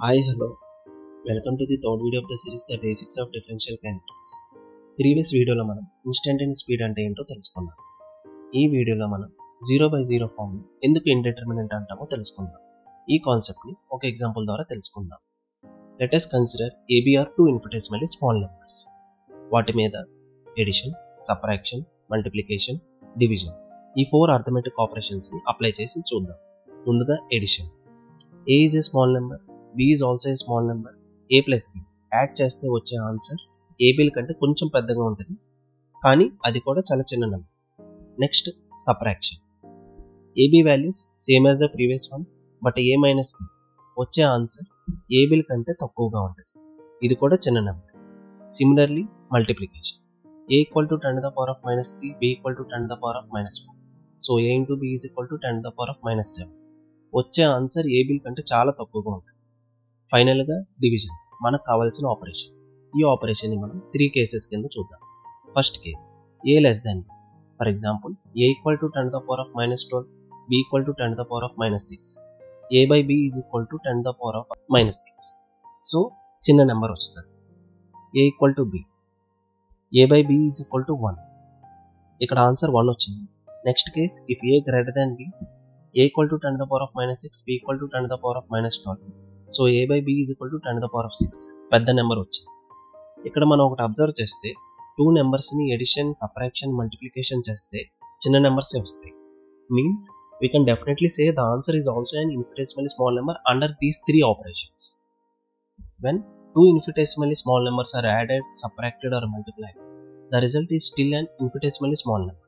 Hi, hello. Welcome to the third video of the series The Basics of Differential Calculus. Previous వీడియోలో మనం instantaneous speed అంటే ఏంటో తెలుసుకున్నాం. ఈ వీడియోలో మనం 0/0 ఫామ్ ఎందుకు ఇండిటర్మినెంట్ అంటామో తెలుసుకుందాం. ఈ కాన్సెప్ట్ని ఒక ఎగ్జాంపుల్ ద్వారా తెలుసుకుందాం. Let us consider AB are two infinitesimally small numbers. వాటి మీద ఎడిషన్, సబ్ట్రాక్షన్, మల్టిప్లికేషన్, డివిజన్ ఈ 4 అర్థమెటిక్ ఆపరేషన్స్ని అప్లై చేసి చూద్దాం. ముందుగా edition. A is a small number, B is also a small number, A plus B add చేస్తే వచ్చే answer ఏబీల కంటే కొంచెం పెద్దగా ఉంటుంది, కానీ అది కూడా చాలా చిన్న number. Next subtraction. A B values same as the previous ones, but A minus B వచ్చే ఆన్సర్ ఏబీల కంటే తక్కువగా ఉంటుంది, ఇది కూడా చిన్న number. Similarly multiplication. A equal to 10 to the power of minus 3, B equal to 10 to the power of minus 4. So A into B is equal to 10 to the power of minus 7. వచ్చే answer ఏబీల కంటే చాలా తక్కువగా ఉంటుంది. ఫైనల్గా division మనకు కావాల్సిన operation. ఈ ఆపరేషన్ని మనం 3 కేసెస్ కింద చూద్దాం. First case A less than B. For example A equal to 10 to the power of minus 12, B equal to 10 to the power of minus 6. A by B is equal to 10 to the power of minus 6. So చిన్న number వస్తుంది. A equal to B. A by B is equal to 1. ఇక్కడ answer 1 వచ్చింది. Next case if A greater than B, A equal to 10 to the power of minus 6, B equal to 10 to the power of minus 12. So A by B is equal to 10 to the power of 6. పెద్ద number వచ్చింది. ఇక్కడ మనం ఒకటి observe చేస్తే 2 నెంబర్స్ని edition, subtraction, multiplication చేస్తే చిన్న నెంబర్సే వస్తాయి. Means we can definitely say the answer is also an infinitesimally small number under these 3 operations. When 2 infinitesimally small numbers are added, subtracted or multiplied, the result is still an infinitesimally small number.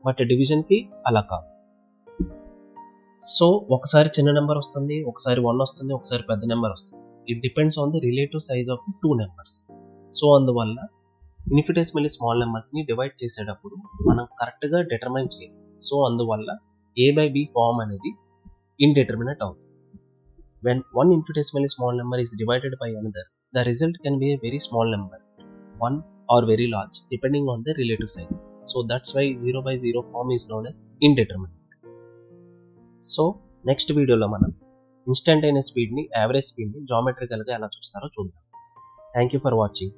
But డివిజన్కి అలా కాదు. So ఒకసారి చిన్న number వస్తుంది, ఒకసారి 1 వస్తుంది, ఒకసారి పెద్ద నెంబర్ వస్తుంది. It depends on the relative size of 2 numbers. So అందువల్ల ఇన్ఫినిటెసిమల్లీ స్మాల్ నెంబర్స్ని డివైడ్ చేసేటప్పుడు మనం కరెక్ట్గా డిటర్మైన్ చేయాలి. సో అందువల్ల A by B ఫామ్ అనేది ఇండిటర్మినేట్ అవుతుంది. When one infinitesimally small number is divided by another, the result can be a very small number, 1 or very large depending on the relative size. So that's why 0/0 form is known as indeterminate. So next వీడియోలో మనం instantaneous స్పీడ్ని, average స్పీడ్ని జామెట్రికల్గా ఎలా చూస్తారో చూద్దాం. Thank you for watching.